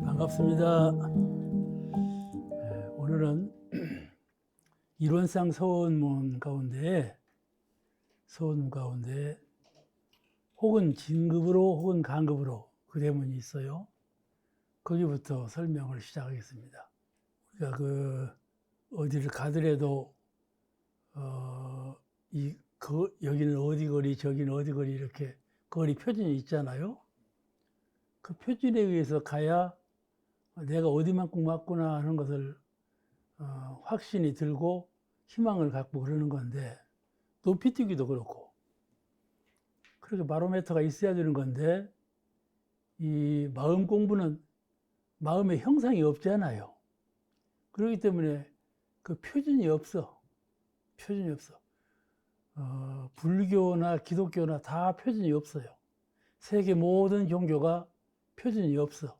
반갑습니다. 오늘은 이론상 서원문 가운데 혹은 진급으로 혹은 간급으로 그 대문이 있어요. 거기부터 설명을 시작하겠습니다. 우리가 어디를 가더라도 여기는 어디 거리, 저기는 어디 거리 이렇게 거리 표준이 있잖아요. 그 표준에 의해서 가야 내가 어디만큼 왔구나 하는 것을 확신이 들고 희망을 갖고 그러는 건데, 높이 뛰기도 그렇고 그렇게 바로미터가 있어야 되는 건데, 이 마음 공부는 마음의 형상이 없잖아요. 그렇기 때문에 그 표준이 없어. 불교나 기독교나 다 표준이 없어요. 세계 모든 종교가 표준이 없어.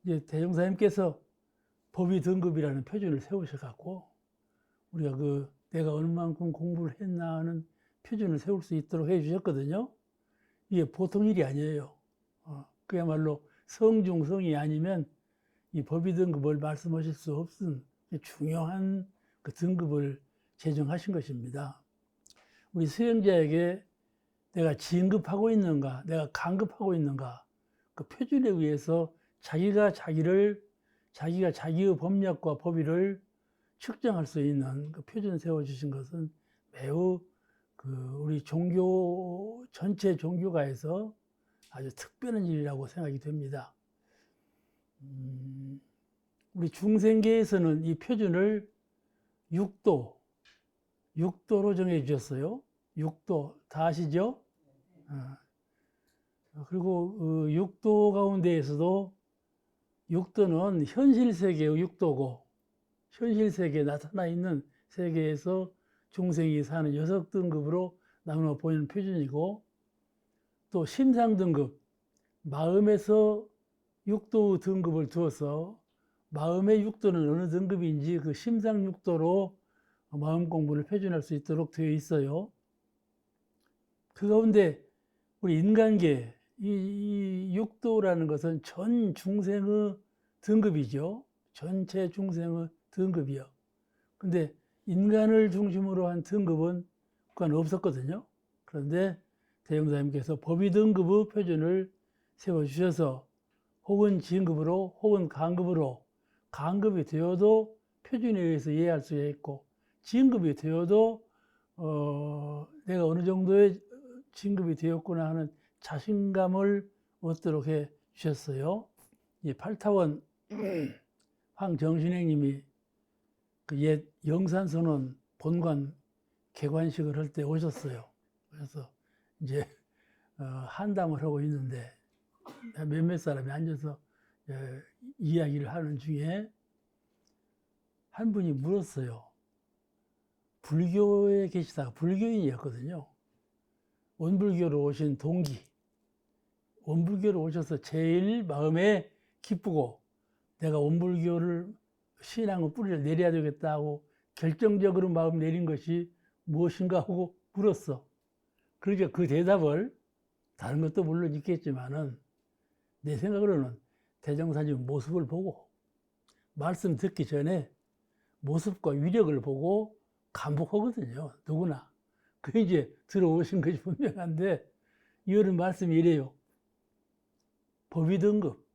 이제 대종사님께서 법의 등급이라는 표준을 세우셔갖고 우리가 내가 얼만큼 공부를 했나 하는 표준을 세울 수 있도록 해주셨거든요. 이게 보통 일이 아니에요. 그야말로 성중성이 아니면 이 법의 등급을 말씀하실 수 없은 중요한 그 등급을 제정하신 것입니다. 우리 수행자에게 내가 진급하고 있는가, 내가 간급하고 있는가, 그 표준에 의해서 자기가 자기의 법력과 법의를 측정할 수 있는 그 표준 세워주신 것은 매우 우리 전체 종교가에서 아주 특별한 일이라고 생각이 됩니다. 우리 중생계에서는 이 표준을 6도로 정해 주셨어요. 6도 다 아시죠? 그리고 6도 가운데에서도 6도는 현실 세계의 6도고, 현실 세계에 나타나 있는 세계에서 중생이 사는 6등급으로 나누어 보이는 표준이고, 또 심상 등급, 마음에서 6도 등급을 두어서 마음의 6도는 어느 등급인지 그 심상 6도로 마음 공부를 표준할 수 있도록 되어 있어요. 그 가운데 우리 인간계, 이 6도라는 것은 전 중생의 등급이죠. 전체 중생의 등급이요. 근데 인간을 중심으로 한 등급은 그건 없었거든요. 그런데 대종사님께서 법의 등급의 표준을 세워주셔서 혹은 진급으로 혹은 간급으로, 간급이 되어도 표준에 의해서 이해할 수 있고, 진급이 되어도 내가 어느 정도의 진급이 되었구나 하는 자신감을 얻도록 해 주셨어요. 이 팔타원 황정신행님이 그 옛 영산선원 본관 개관식을 할 때 오셨어요. 그래서 이제 한담을 하고 있는데 몇몇 사람이 앉아서 이야기를 하는 중에 한 분이 물었어요. 불교에 계시다가 불교인이었거든요. 원불교로 오신 동기, 원불교로 오셔서 제일 마음에 기쁘고 내가 원불교를 신앙의 뿌리를 내려야 되겠다고 결정적으로 마음 내린 것이 무엇인가 하고 물었어. 그러니까 그 대답을, 다른 것도 물론 있겠지만은 내 생각으로는 대종사님 모습을 보고, 말씀 듣기 전에 모습과 위력을 보고 감복하거든요. 누구나. 그 이제 들어오신 것이 분명한데, 이어른 말씀이 이래요. 법의 등급.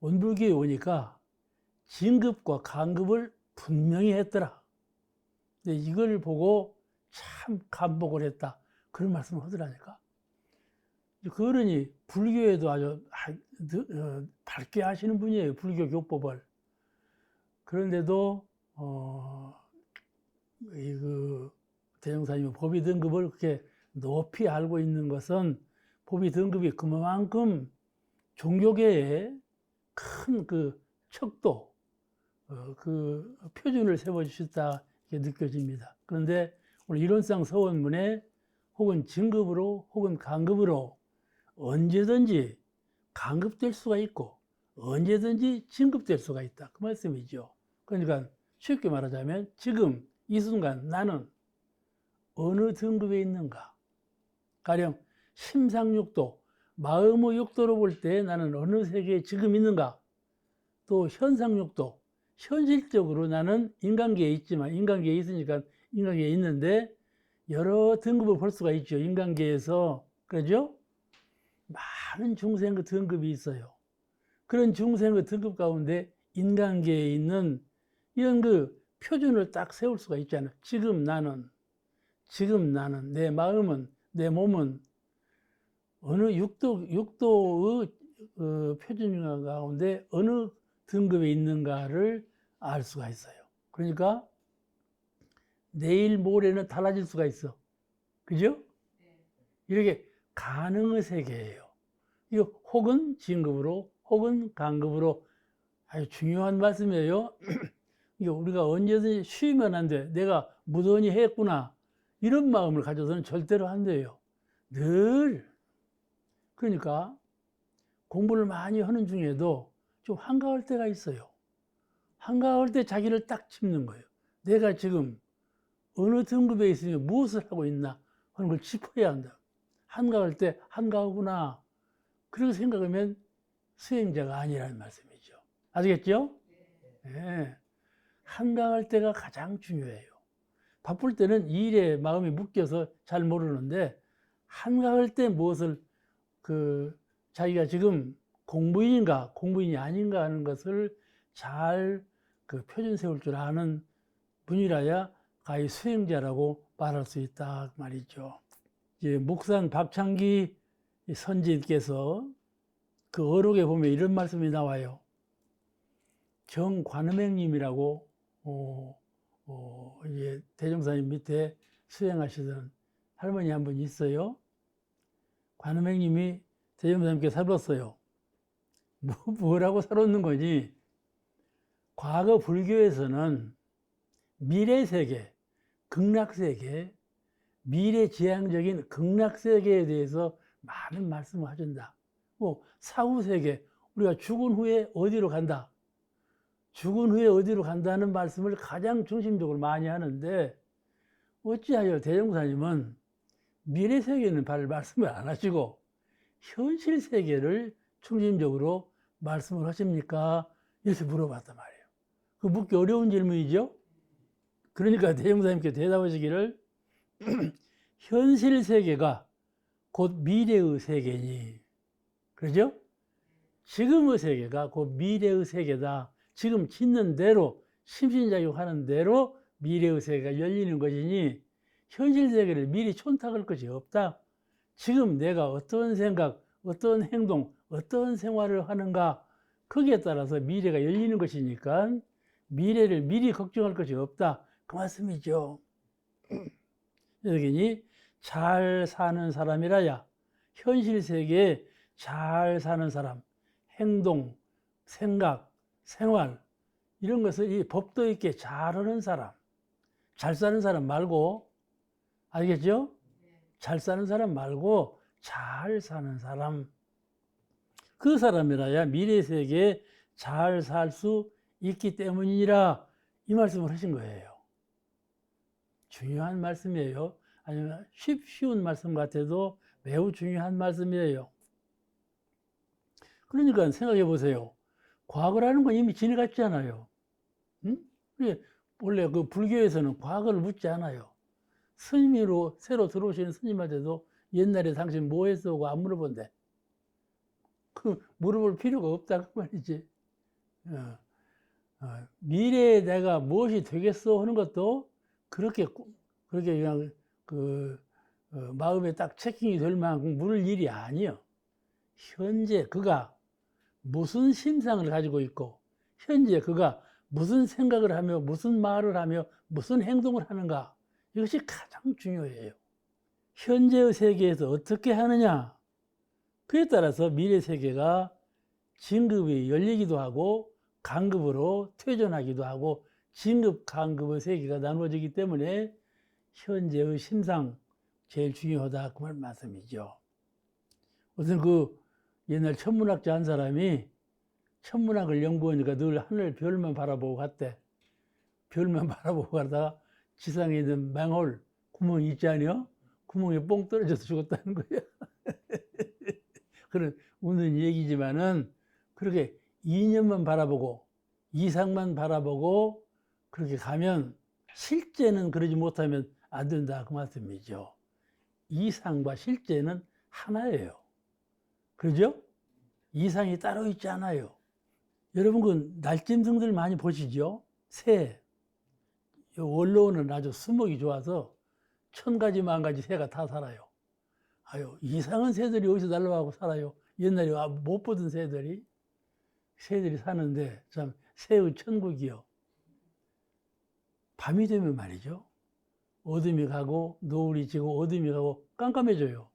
원불교에 오니까 진급과 간급을 분명히 했더라. 근데 이걸 보고 참 감복을 했다. 그런 말씀을 하더라니까. 그 어른이 불교에도 아주 밝게 하시는 분이에요. 불교 교법을. 그런데도 대종사님이 법의 등급을 그렇게 높이 알고 있는 것은 법의 등급이 그만큼 종교계에 큰 그 척도, 그 표준을 세워주셨다 이렇게 느껴집니다. 그런데 오늘 이론상 서원문에 혹은 진급으로 혹은 간급으로 언제든지 간급될 수가 있고 언제든지 진급될 수가 있다. 그 말씀이죠. 그러니까 쉽게 말하자면 지금 이 순간 나는 어느 등급에 있는가? 가령 심상육도, 마음의 육도로 볼 때 나는 어느 세계에 지금 있는가? 또 현상육도, 현실적으로 나는 인간계에 있지만, 인간계에 있으니까 인간계에 있는데 여러 등급을 볼 수가 있죠. 인간계에서. 그러죠? 많은 중생의 등급이 있어요. 그런 중생의 등급 가운데 인간계에 있는 이런 그 표준을 딱 세울 수가 있잖아요. 지금 나는, 내 마음은, 내 몸은 어느 육도의 표준 가운데 어느 등급에 있는가를 알 수가 있어요. 그러니까 내일 모레는 달라질 수가 있어. 그죠? 이렇게 가능의 세계예요. 이거 혹은 진급으로 혹은 간급으로 아주 중요한 말씀이에요. 이게 우리가 언제든지 쉬면 안 돼. 내가 무던히 했구나. 이런 마음을 가져서는 절대로 안 돼요. 늘. 그러니까 공부를 많이 하는 중에도 좀 한가할 때가 있어요. 한가할 때 자기를 딱 짚는 거예요. 내가 지금 어느 등급에 있으면 무엇을 하고 있나 하는 걸 짚어야 한다. 한가할 때 한가하구나. 그렇게 생각하면 수행자가 아니라는 말씀이죠. 아시겠죠? 네. 한가할 때가 가장 중요해요. 바쁠 때는 일에 마음이 묶여서 잘 모르는데 한가할 때 무엇을 자기가 지금 공부인인가 공부인이 아닌가 하는 것을 잘 표준 세울 줄 아는 분이라야 가히 수행자라고 말할 수 있다 말이죠. 이제 목산 박창기 선지께서 그 어록에 보면 이런 말씀이 나와요. 정관음행님이라고 이제 대종사님 밑에 수행하시던 할머니 한 분 있어요. 관음행님이 대종사님께 살았어요. 뭐라고 살았는 거니? 과거 불교에서는 미래세계, 극락세계, 미래지향적인 극락세계에 대해서 많은 말씀을 하신다. 사후세계, 우리가 죽은 후에 어디로 간다. 죽은 후에 어디로 간다는 말씀을 가장 중심적으로 많이 하는데 어찌하여 대종사님은 미래세계는 말씀을 안 하시고 현실세계를 중심적으로 말씀을 하십니까? 이렇게 물어봤단 말이에요. 그 묻기 어려운 질문이죠? 그러니까 대종사님께 대답하시기를 현실세계가 곧 미래의 세계니, 그러죠? 지금의 세계가 곧 미래의 세계다. 지금 짓는 대로, 심신작용하는 대로 미래의 세계가 열리는 것이니 현실 세계를 미리 촌탁할 것이 없다. 지금 내가 어떤 생각, 어떤 행동, 어떤 생활을 하는가 거기에 따라서 미래가 열리는 것이니까 미래를 미리 걱정할 것이 없다. 그 말씀이죠. 여기니 잘 사는 사람이라야 현실 세계에 잘 사는 사람, 행동, 생각, 생활 이런 것을 이 법도 있게 잘하는 사람, 잘 사는 사람 말고 알겠죠? 잘 사는 사람 말고 잘 사는 사람, 그 사람이라야 미래 세계에 잘 살 수 있기 때문이라 이 말씀을 하신 거예요. 중요한 말씀이에요. 아니면 쉬운 말씀 같아도 매우 중요한 말씀이에요. 그러니까 생각해 보세요. 과거라는 건 이미 지나갔잖아요. 응? 원래 그 불교에서는 과거를 묻지 않아요. 스님으로 새로 들어오시는 스님한테도 옛날에 당신 뭐 했어? 안 물어본대. 물어볼 필요가 없다 그 말이지. 미래에 내가 무엇이 되겠어 하는 것도 그렇게 그냥 마음에 딱 체킹이 될 만큼 물을 일이 아니요. 현재 그가 무슨 심상을 가지고 있고 현재 그가 무슨 생각을 하며 무슨 말을 하며 무슨 행동을 하는가 이것이 가장 중요해요. 현재의 세계에서 어떻게 하느냐 그에 따라서 미래 세계가 진급이 열리기도 하고 간급으로 퇴전하기도 하고 진급, 간급의 세계가 나누어지기 때문에 현재의 심상 제일 중요하다 그 말씀이죠. 우선 옛날 천문학자 한 사람이 천문학을 연구하니까 늘 하늘 별만 바라보고 갔대. 별만 바라보고 가다가 지상에 있는 망홀 구멍이 있지 않요? 구멍에 뽕 떨어져서 죽었다는 거예요. 그런 웃는 얘기지만은 그렇게 이념만 바라보고 이상만 바라보고 그렇게 가면 실제는 그러지 못하면 안 된다 그 말씀이죠. 이상과 실제는 하나예요. 그러죠? 이상이 따로 있지 않아요. 여러분 그 날짐승들 많이 보시죠? 새. 원로는 아주 수목이 좋아서 1000가지 만가지 새가 다 살아요. 아유, 이상한 새들이 어디서 날라가고 살아요. 옛날에 못 보던 새들이 사는데 참 새의 천국이요. 밤이 되면 말이죠. 어둠이 가고 노을이 지고 어둠이 가고 깜깜해져요.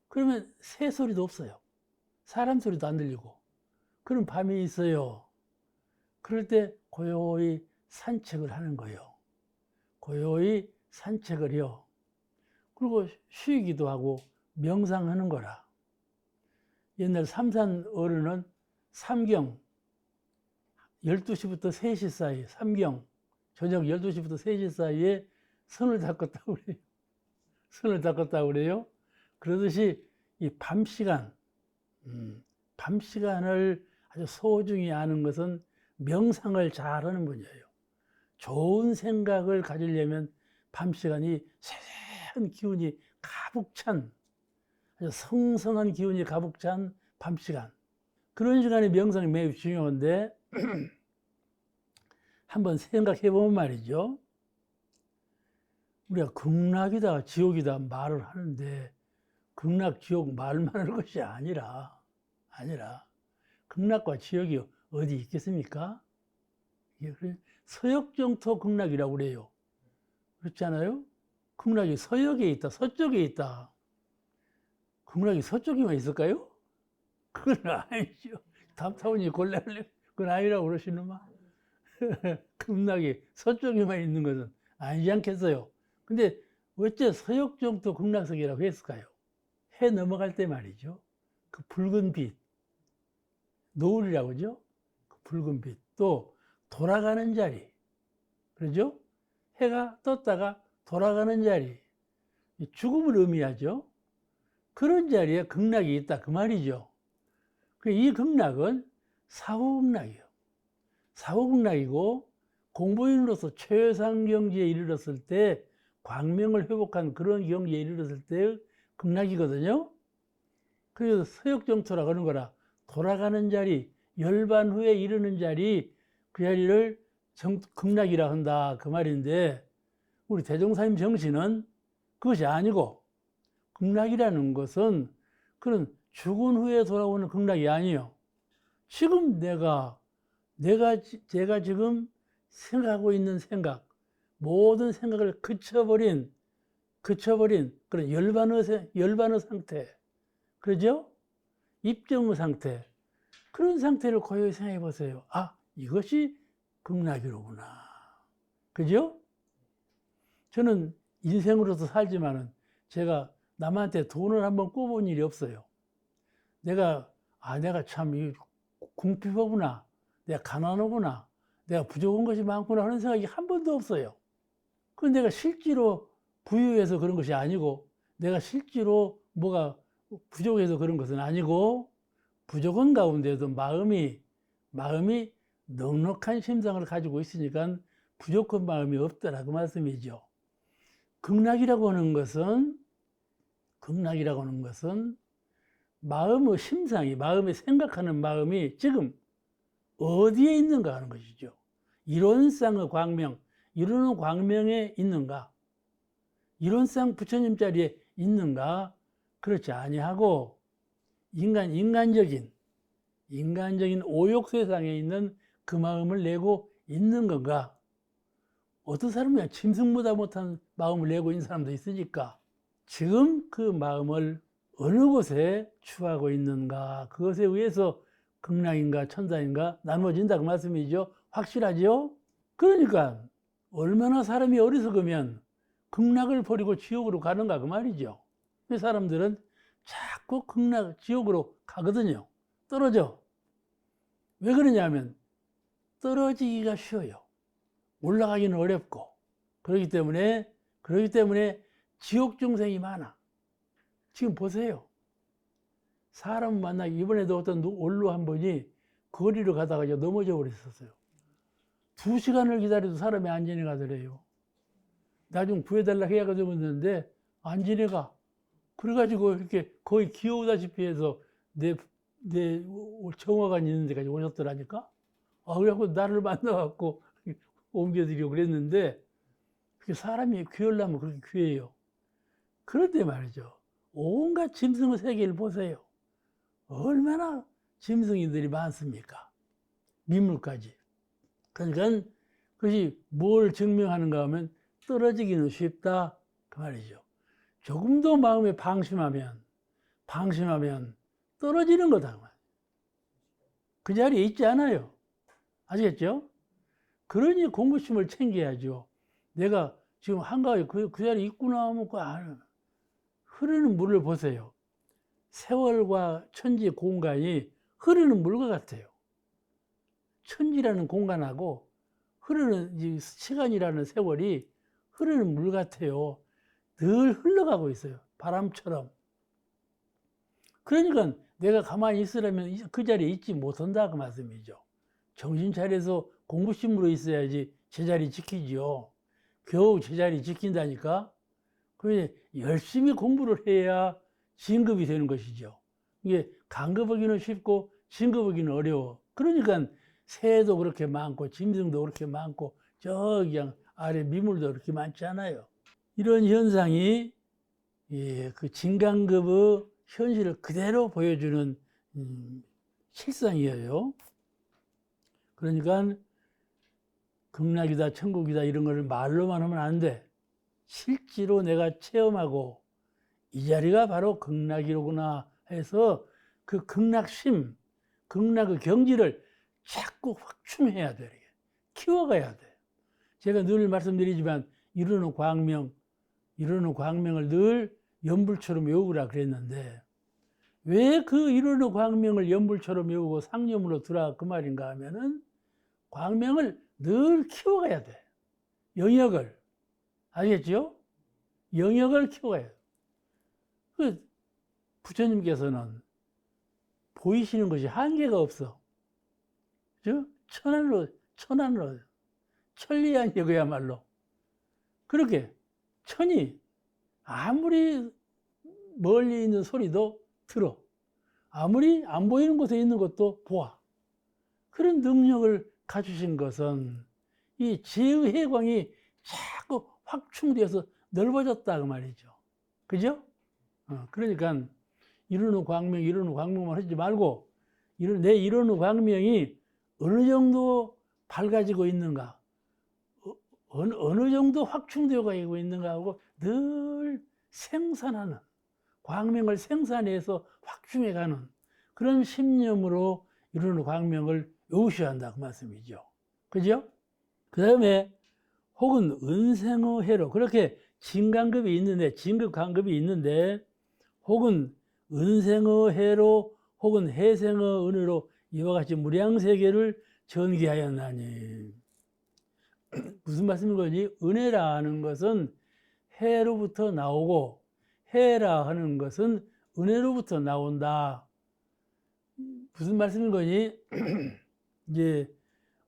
그러면 새 소리도 없어요. 사람 소리도 안 들리고. 그럼 밤이 있어요. 그럴 때 고요히 산책을 하는 거예요. 고요히 산책을 해요. 그리고 쉬기도 하고 명상하는 거라. 옛날 삼산 어른은 삼경 12시부터 3시 사이, 삼경 저녁 12시부터 3시 사이에 선을 닦았다고 그래요. 선을 닦았다고 그래요. 그러듯이 이 밤 시간을 아주 소중히 아는 것은 명상을 잘하는 분이에요. 좋은 생각을 가지려면 밤 시간이 세세한 기운이 가득 찬, 아주 성성한 기운이 가득 찬 밤 시간. 그런 시간에 명상이 매우 중요한데 한번 생각해 보면 말이죠. 우리가 극락이다, 지옥이다 말을 하는데 극락, 지옥 말만 할 것이 아니라 극락과 지옥이 어디 있겠습니까? 서역정토 극락이라고 그래요. 그렇지 않아요? 극락이 서역에 있다, 서쪽에 있다. 극락이 서쪽에만 있을까요? 그건 아니죠. 답타운이 곤란해. 그건 아니라고 그러시는마. 극락이 서쪽에만 있는 것은 아니지 않겠어요? 근데 어째 서역정토 극락석이라고 했을까요? 해 넘어갈 때 말이죠. 그 붉은 빛, 노을이라고 그러죠? 그 붉은 빛, 또 돌아가는 자리, 그러죠? 해가 떴다가 돌아가는 자리, 죽음을 의미하죠. 그런 자리에 극락이 있다 그 말이죠. 이 극락은 사후극락이에요. 사후극락이고 공부인으로서 최상 경지에 이르렀을 때 광명을 회복한 그런 경지에 이르렀을 때 극락이거든요. 그래서 서역정토라 그러는 거라. 돌아가는 자리, 열반 후에 이르는 자리, 그 자리를 극락이라 한다 그 말인데 우리 대종사님 정신은 그것이 아니고 극락이라는 것은 그런 죽은 후에 돌아오는 극락이 아니에요. 지금 제가 지금 생각하고 있는 생각, 모든 생각을 그쳐버린 그런 열반의 상태, 그러죠? 입정의 상태, 그런 상태를 고요히 생각해 보세요. 아, 이것이 극락이로구나. 그죠? 저는 인생으로서 살지만은 제가 남한테 돈을 한번 꿔본 일이 없어요. 내가 참 궁핍하구나. 내가 가난하구나. 내가 부족한 것이 많구나 하는 생각이 한 번도 없어요. 그건 내가 실제로 부유해서 그런 것이 아니고 내가 실제로 뭐가 부족해서 그런 것은 아니고 부족한 가운데도 마음이 넉넉한 심상을 가지고 있으니까 부족한 마음이 없더라 그 말씀이죠. 극락이라고 하는 것은 마음의 심상이, 마음이 생각하는 마음이 지금 어디에 있는가 하는 것이죠. 이론상의 광명, 이루는 광명에 있는가? 이론상 부처님 자리에 있는가? 그렇지 아니하고 인간적인 오욕 세상에 있는 그 마음을 내고 있는 건가? 어떤 사람은 짐승보다 못한 마음을 내고 있는 사람도 있으니까 지금 그 마음을 어느 곳에 추하고 있는가? 그것에 의해서 극락인가 천사인가 나눠진다 그 말씀이죠. 확실하죠? 그러니까 얼마나 사람이 어리석으면 극락을 버리고 지옥으로 가는가 그 말이죠. 그 사람들은 자꾸 지옥으로 가거든요. 떨어져. 왜 그러냐면 떨어지기가 쉬워요. 올라가기는 어렵고, 그렇기 때문에 지옥 중생이 많아. 지금 보세요. 사람 만나기, 이번에도 어떤 원로 한 분이 거리로 가다가 넘어져 버렸었어요. 2시간을 기다려도 사람이 안 지나가더래요. 나중 구해달라고 해야 되는데 안 지나가. 그래가지고 이렇게 거의 기어오다시피 해서 내 정화관 있는 데까지 오셨더라니까. 그래갖고 나를 만나갖고 옮겨드리려고 그랬는데, 사람이 귀하려면 그렇게 귀해요. 그런데 말이죠. 온갖 짐승의 세계를 보세요. 얼마나 짐승이들이 많습니까? 민물까지. 그러니까 그것이 뭘 증명하는가 하면 떨어지기는 쉽다 그 말이죠. 조금 더 마음에 방심하면 떨어지는 거다. 그 자리에 있지 않아요. 아시겠죠? 그러니 공부심을 챙겨야죠. 내가 지금 한가하게 그 자리에 있구나 하면 흐르는 물을 보세요. 세월과 천지 공간이 흐르는 물과 같아요. 천지라는 공간하고 흐르는 시간이라는 세월이 흐르는 물 같아요. 늘 흘러가고 있어요. 바람처럼. 그러니까 내가 가만히 있으려면 그 자리에 있지 못한다 그 말씀이죠. 정신 차려서 공부심으로 있어야지 제자리 지키지요. 겨우 제자리 지킨다니까. 그래 열심히 공부를 해야 진급이 되는 것이죠. 이게 간급하기는 쉽고 진급하기는 어려워. 그러니까 새도 그렇게 많고 짐승도 그렇게 많고 저기 그냥 아래 미물도 그렇게 많지 않아요. 이런 현상이 그 진간급의 현실을 그대로 보여주는 실상이에요. 그러니까 극락이다 천국이다 이런 걸 말로만 하면 안 돼. 실제로 내가 체험하고 이 자리가 바로 극락이로구나 해서 그 극락심, 극락의 경지를 자꾸 확충해야 돼. 키워가야 돼. 제가 늘 말씀드리지만 이루는 광명을 늘 연불처럼 외우라 그랬는데 왜 그 이루는 광명을 연불처럼 외우고 상념으로 들어가 그 말인가 하면은 광명을 늘 키워가야 돼. 영역을. 알겠죠? 영역을 키워가야 돼. 그 부처님께서는 보이시는 것이 한계가 없어. 그죠? 천안으로, 천리안이 그야말로. 그렇게 천이 아무리 멀리 있는 소리도 들어. 아무리 안 보이는 곳에 있는 것도 보아. 그런 능력을 갖추신 것은 이 지의 해광이 자꾸 확충되어서 넓어졌다 그 말이죠. 그죠? 그러니까 이루는 광명만 하지 말고 내 이루는 광명이 어느 정도 밝아지고 있는가, 어느 정도 확충되어 가고 있는가 하고 늘 생산하는, 광명을 생산해서 확충해가는 그런 신념으로 이루는 광명을 외우셔야 한다 그 말씀이죠. 그죠? 그 다음에 혹은 은생의 해로, 그렇게 진간급이 있는데, 진급 간급이 있는데 혹은 은생의 해로 혹은 해생의 은으로 이와 같이 무량세계를 전개하였나니. 무슨 말씀인 거지? 은혜라는 것은 해로부터 나오고 해라 하는 것은 은혜로부터 나온다. 무슨 말씀인 거니? 이제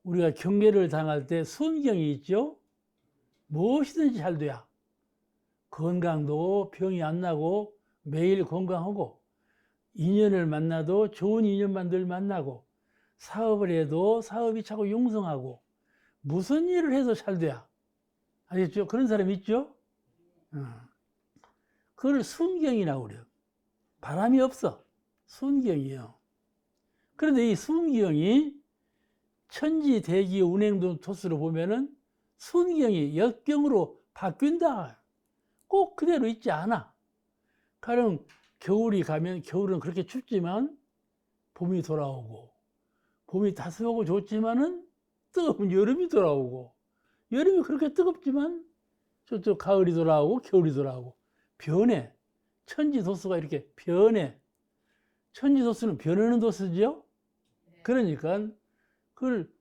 우리가 경계를 당할 때 순경이 있죠? 무엇이든지 잘 돼야. 건강도 병이 안 나고 매일 건강하고, 인연을 만나도 좋은 인연만 늘 만나고, 사업을 해도 사업이 자꾸 용성하고, 무슨 일을 해도 잘 돼야. 알겠죠? 그런 사람 있죠? 그걸 순경이라고 그래요. 바람이 없어. 순경이요. 그런데 이 순경이 천지 대기 운행도 토스로 보면은 순경이 역경으로 바뀐다. 꼭 그대로 있지 않아. 가령 겨울이 가면 겨울은 그렇게 춥지만 봄이 돌아오고, 봄이 따스하고 좋지만은 뜨거운 여름이 돌아오고, 여름이 그렇게 뜨겁지만 저쪽 가을이 돌아오고 겨울이 돌아오고 변해. 천지도수가 이렇게 변해. 천지도수는 변하는 도수죠. 그러니까 그걸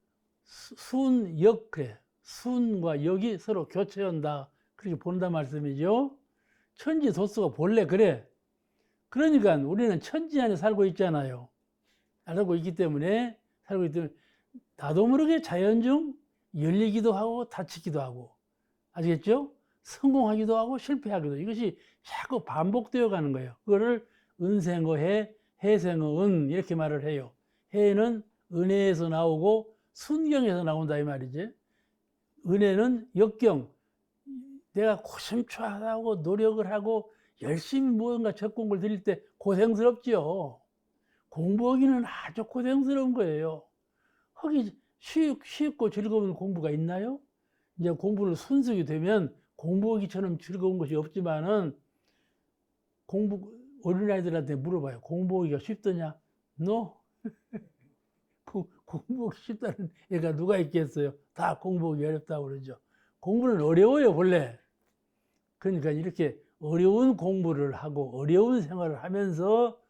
순역 그래. 순과 역이 서로 교체한다. 그렇게 본다 말씀이죠. 천지 도수가 본래 그래. 그러니까 우리는 천지 안에 살고 있잖아요. 살고 있기 때문에 나도 모르게 자연 중 열리기도 하고 닫히기도 하고, 아시겠죠? 성공하기도 하고 실패하기도, 이것이 자꾸 반복되어 가는 거예요. 그거를 은생어 해, 해생어 은 이렇게 말을 해요. 해는 은혜에서 나오고 순경에서 나온다 이 말이지. 은혜는 역경, 내가 고심초하고 노력을 하고 열심히 무언가 적공부를 드릴 때 고생스럽지요. 공부하기는 아주 고생스러운 거예요. 하기 쉽고 즐거운 공부가 있나요? 이제 공부를 순수하게 되면 공부하기처럼 즐거운 것이 없지만은, 어린아이들한테 물어봐요. 공부하기가 쉽더냐? No. 공부하기 쉽다는 애가 누가 있겠어요? 다 공부하기 어렵다고 그러죠. 공부는 어려워요, 본래. 그러니까 이렇게 어려운 공부를 하고 어려운 생활을 하면서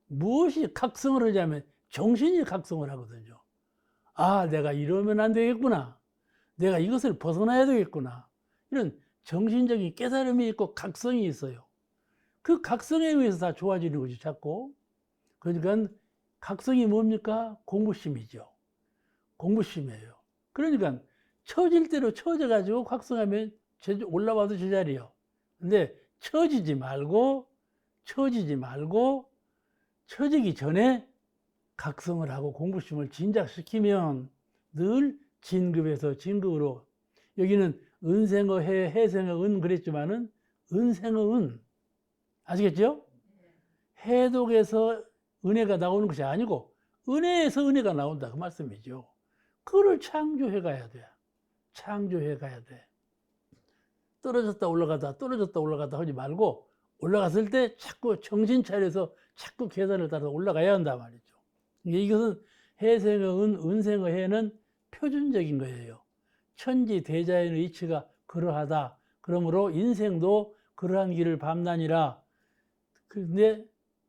무엇이 각성을 하냐면 정신이 각성을 하거든요. 아, 내가 이러면 안 되겠구나. 내가 이것을 벗어나야 되겠구나. 이런 정신적인 깨달음이 있고 각성이 있어요. 그 각성에 의해서 다 좋아지는 거죠, 자꾸. 그러니까 각성이 뭡니까? 공부심이죠. 공부심이에요. 그러니까 처질 대로 처져가지고 각성하면 올라와도 제자리요. 근데 처지지 말고 처지기 전에 각성을 하고 공부심을 진작시키면 늘 진급에서 진급으로, 여기는 은생어 해, 해생어 은 그랬지만은 은생어 은, 아시겠죠? 해독에서 은혜가 나오는 것이 아니고 은혜에서 은혜가 나온다 그 말씀이죠. 그걸 창조해 가야 돼. 창조해 가야 돼. 떨어졌다 올라가다 하지 말고 올라갔을 때 자꾸 정신 차려서 자꾸 계단을 따라서 올라가야 한다 말이죠. 이것은 해생어 은, 은생어 해는 표준적인 거예요. 천지 대자연의 이치가 그러하다. 그러므로 인생도 그러한 길을 밟나니라. 근데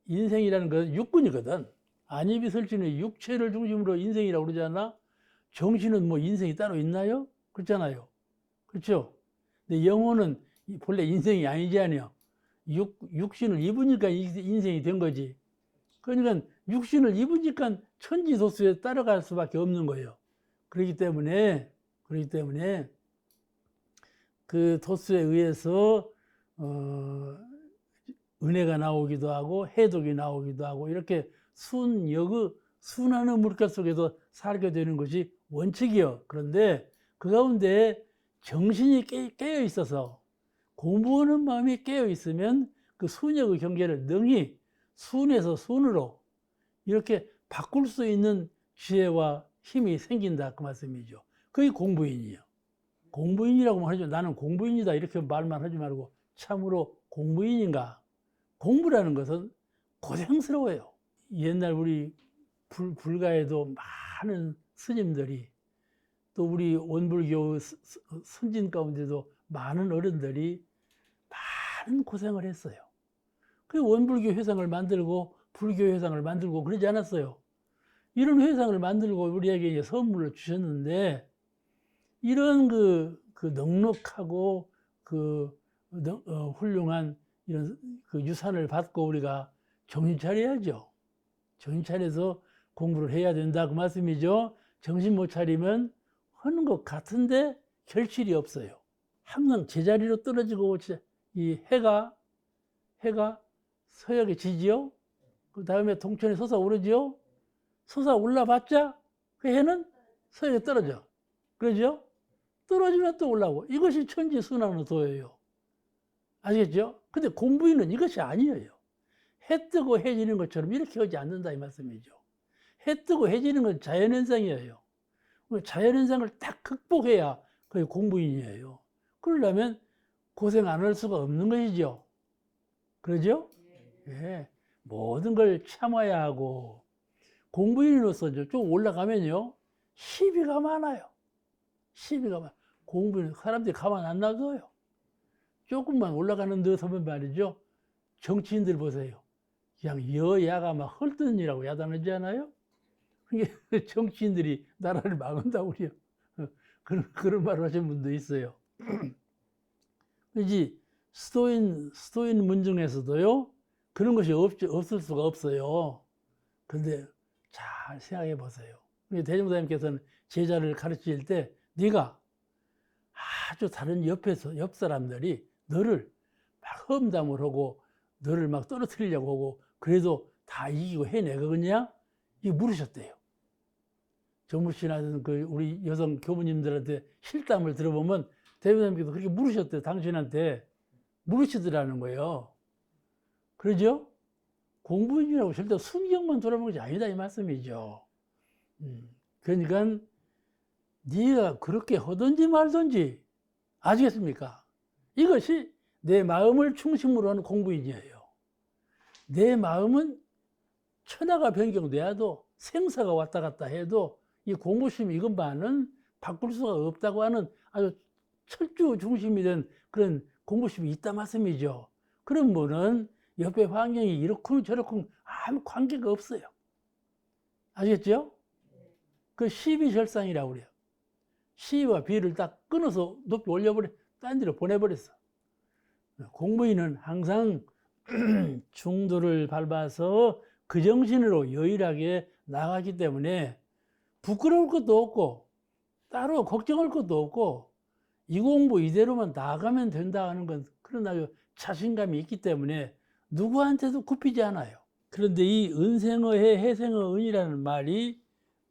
인생이라는 것은 육군이거든. 안입이 설치는 육체를 중심으로 인생이라고 그러잖아. 정신은 뭐 인생이 따로 있나요? 그렇잖아요. 그렇죠? 근데 영혼은 본래 인생이 아니지 않아요. 육신을 입으니까 인생이 된 거지. 그러니까 육신을 입으니까 천지도수에 따라갈 수밖에 없는 거예요. 그렇기 때문에 그 도수에 의해서 은혜가 나오기도 하고 해독이 나오기도 하고, 이렇게 순하는 물결 속에서 살게 되는 것이 원칙이요. 그런데 그 가운데 정신이 깨어 있어서, 공부하는 마음이 깨어 있으면 그 순역의 경계를 능히 순에서 순으로 이렇게 바꿀 수 있는 지혜와 힘이 생긴다 그 말씀이죠. 그게 공부인이요. 공부인이라고 하죠. 나는 공부인이다 이렇게 말만 하지 말고 참으로 공부인인가? 공부라는 것은 고생스러워요. 옛날 우리 불가에도 많은 스님들이, 또 우리 원불교 선진 가운데도 많은 어른들이 많은 고생을 했어요. 그 원불교 회상을 만들고 불교 회상을 만들고 그러지 않았어요. 이런 회상을 만들고 우리에게 이제 선물을 주셨는데, 이런 그 넉넉하고 훌륭한 이런 그 유산을 받고 우리가 정신 차려야죠. 정신 차려서 공부를 해야 된다 그 말씀이죠. 정신 못 차리면 하는 것 같은데 결실이 없어요. 항상 제자리로 떨어지고, 이 해가 서역에 지지요. 그 다음에 동천에 솟아오르지요. 솟아올라봤자 그 해는 서역에 떨어져. 그러죠? 떨어지면 또 올라오고. 이것이 천지순환의 도예요. 아시겠죠? 근데 공부인은 이것이 아니에요. 해 뜨고 해 지는 것처럼 이렇게 하지 않는다 이 말씀이죠. 해 뜨고 해 지는 건 자연현상이에요. 자연현상을 딱 극복해야 그게 공부인이에요. 그러려면 고생 안 할 수가 없는 것이죠. 그러죠? 예. 모든 걸 참아야 하고, 공부인으로서 좀 올라가면요, 시비가 많아요. 시비가 많아요. 공부는 사람들이 가만 안 놔둬요. 조금만 올라가는 듯 하면 말이죠. 정치인들 보세요. 그냥 여야가 막 헐뜯으라고 야단하지 않아요? 그게 정치인들이 나라를 망한다고 그래요. 그런 말을 하신 분도 있어요. 그지 스토인 문중에서도요, 그런 것이 없을 수가 없어요. 그런데 잘 생각해 보세요. 대종사님께서는 제자를 가르칠 때 네가 아주 다른 옆 사람들이 너를 막 험담을 하고 너를 막 떨어뜨리려고 하고 그래도 다 이기고 해내거냐? 이거 물으셨대요. 정무씨나 그 우리 여성 교부님들한테 실담을 들어보면 대종사님께서 그렇게 물으셨대요. 당신한테 물으시더라는 거예요. 그러죠? 공부인이라고 절대 순경만 돌아보는 것이 아니다 이 말씀이죠. 그러니까 네가 그렇게 하든지 말든지 아시겠습니까? 이것이 내 마음을 중심으로 하는 공부인이에요. 내 마음은 천하가 변경돼도 생사가 왔다 갔다 해도 이 공부심 이것만은 바꿀 수가 없다고 하는 아주 철주 중심이 된 그런 공부심이 있다 말씀이죠. 그런 분은 옆에 환경이 이렇고 저렇고 아무 관계가 없어요. 아시겠죠? 그 시비절상이라고 그래요. 시와 비를 딱 끊어서 높이 올려버려, 딴 데로 보내버렸어. 공부인은 항상 중도를 밟아서 그 정신으로 유일하게 나가기 때문에 부끄러울 것도 없고 따로 걱정할 것도 없고 이 공부 이대로만 나가면 된다 하는 건 그런 아주 자신감이 있기 때문에 누구한테도 굽히지 않아요. 그런데 이 은생어해 해생어은이라는 말이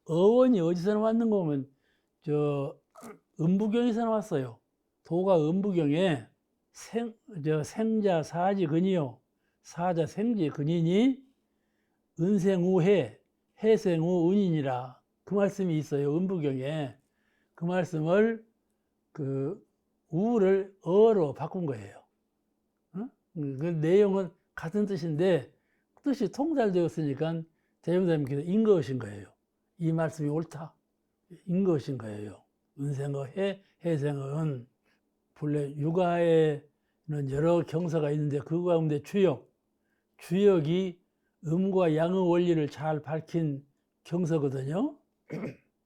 어원이 어디서 나왔는 거 보면 저 음부경에서 나왔어요. 도가 음부경에 생자 사지 근이요 사자 생지 근이니 은생우해 해생우 은이니라 그 말씀이 있어요. 음부경에 그 말씀을 그 우를 어로 바꾼 거예요. 어? 그 내용은 같은 뜻인데 뜻이 통달되었으니까 대종사님께서 인거하신 거예요. 이 말씀이 옳다. 인거하신 거예요. 은생어해 해생어은 본래 육아에는 여러 경서가 있는데 그 가운데 주역이 음과 양의 원리를 잘 밝힌 경서거든요.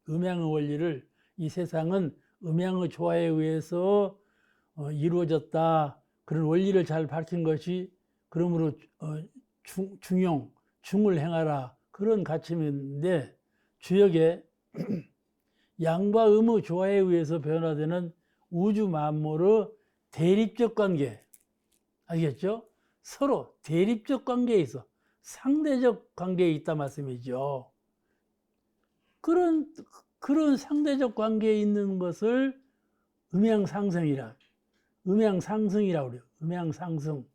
음양의 원리를 이 세상은 음양의 조화에 의해서 이루어졌다. 그런 원리를 잘 밝힌 것이 그러므로 중을 행하라. 그런 가침인데 주역에 양과 음의 조화에 의해서 변화되는 우주 만물의 대립적 관계. 알겠죠? 서로 대립적 관계에 있어. 상대적 관계에 있다 말씀이죠. 그런 상대적 관계에 있는 것을 음양상승이라고 그래요. 음양상승.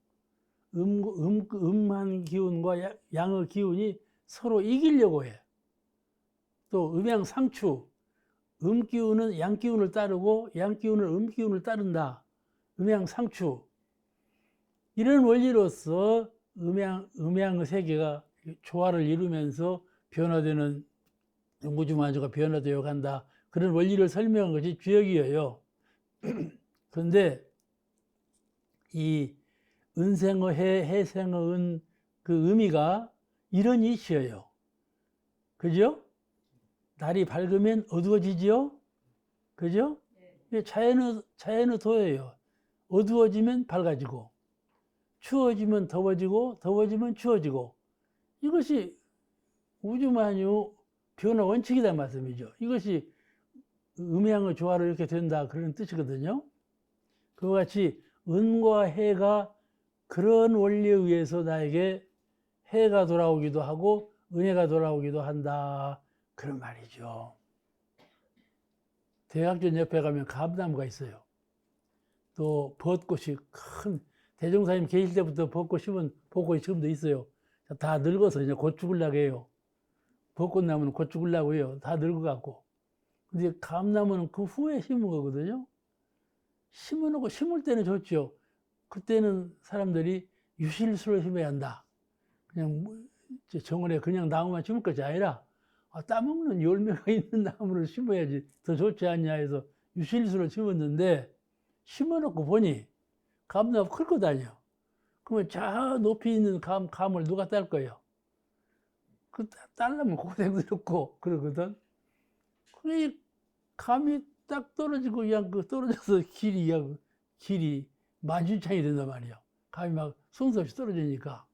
음한 기운과 양의 기운이 서로 이기려고 해. 또 음양상추. 음기운은 양기운을 따르고 양기운은 음기운을 따른다. 음양상추. 이런 원리로서 음양의 세계가 조화를 이루면서 변화되는 우주만주가 변화되어 간다. 그런 원리를 설명한 것이 주역이에요. 그런데 이 은생의 해생의 은 그 의미가 이런 이치예요. 그죠? 날이 밝으면 어두워지지요? 그죠? 네. 자연의 도예요. 어두워지면 밝아지고, 추워지면 더워지면 추워지고, 이것이 우주만유 변화 원칙이다 말씀이죠. 이것이 음양의 조화로 이렇게 된다 그런 뜻이거든요. 그와 같이 은과 해가 그런 원리에 의해서 나에게 해가 돌아오기도 하고 은혜가 돌아오기도 한다 그런 말이죠. 대학전 옆에 가면 감나무가 있어요. 또 벚꽃이 큰 대종사님 계실 때부터 벚꽃 심은 벚꽃이 지금도 있어요. 다 늙어서 이제 곧 죽으려고 해요. 벚꽃나무는 곧 죽으려고 해요. 다 늙어갖고. 근데 감나무는 그 후에 심은 거거든요. 심어놓고 심을 때는 좋죠. 그때는 사람들이 유실수로 심어야 한다. 그냥 정원에 그냥 나무만 심을 것이 아니라 따먹는 열매가 있는 나무를 심어야지 더 좋지 않냐 해서 유실수로 심었는데 심어놓고 보니 감나무 클 거 아니에요. 그러면 저 높이 있는 감을 누가 딸 거예요? 그 딸려면 고생스럽고 그러거든. 그 감이 딱 떨어지고 그냥 그 떨어져서 길이 만신창이 된단 말이야. 감이 막 손수 없이 떨어지니까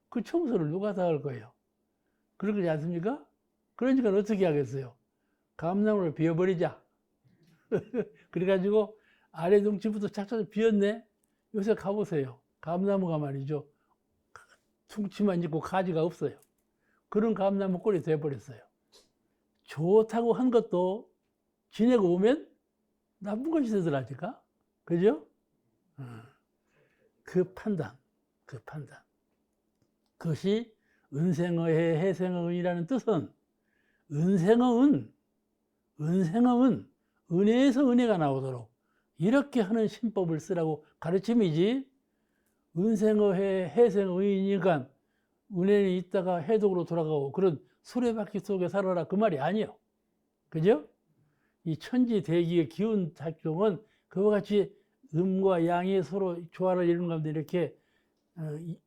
그 청소를 누가 다 할 거예요? 그러지 않습니까? 그러니까 어떻게 하겠어요? 감나무를 비워버리자. 그래가지고 아래 둥치부터 착착 비었네. 요새 가보세요. 감나무가 말이죠. 둥치만 있고 가지가 없어요. 그런 감나무 꼴이 돼버렸어요. 좋다고 한 것도 지내고 오면 나쁜 것이 되더라니까. 그죠? 그 판단. 그것이 은생어해 해생어은이라는 뜻은 은생어은 은혜에서 은혜가 나오도록 이렇게 하는 신법을 쓰라고 가르침이지, 은생어해 해생어이니까 은혜는 있다가 해독으로 돌아가고 그런 수레바퀴 속에 살아라 그 말이 아니에요. 그죠? 이 천지 대기의 기운 작용은 그와 같이 음과 양이 서로 조화를 이루는 가운데 이렇게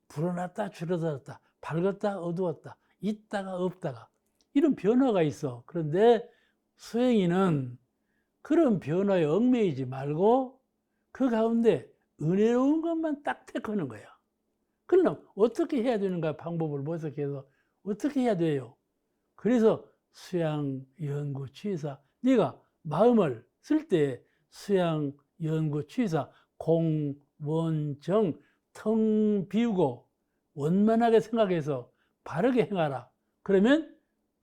불어났다 줄어들었다, 밝았다 어두웠다, 있다가 없다가 이런 변화가 있어. 그런데 수행인은 그런 변화에 얽매이지 말고 그 가운데 은혜로운 것만 딱 택하는 거야. 그러면 어떻게 해야 되는가, 방법을 모색해서 어떻게 해야 돼요. 그래서 수양, 연구, 취사, 네가 마음을 쓸 때 수양, 연구, 취사, 공, 원, 정, 텅 비우고 원만하게 생각해서 바르게 행하라. 그러면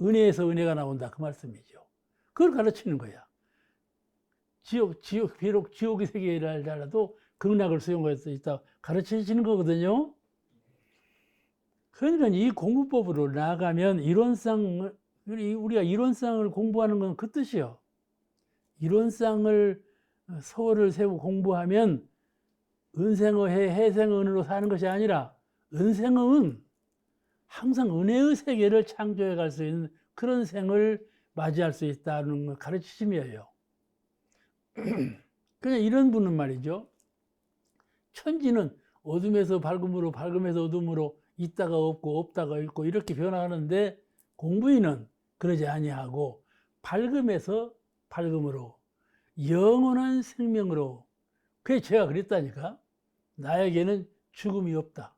은혜에서 은혜가 나온다 그 말씀이죠. 그걸 가르치는 거야. 비록 지옥의 세계를 알더라도 극락을 수용할 수 있다 가르치시는 거거든요. 그러니까 이 공부법으로 나아가면 이론상, 우리가 이론상을 공부하는 건 그 뜻이요. 이론상을 서울을 세우고 공부하면 은생어해 해생은으로 사는 것이 아니라 은생어은 항상 은혜의 세계를 창조해 갈 수 있는 그런 생을 맞이할 수 있다는 가르치심이에요. 그냥 이런 분은 말이죠. 천지는 어둠에서 밝음으로, 밝음에서 어둠으로, 있다가 없고 없다가 있고 이렇게 변화하는데 공부인은 그러지 아니하고 밝음에서 밝음으로, 영원한 생명으로. 그게 제가 그랬다니까. 나에게는 죽음이 없다.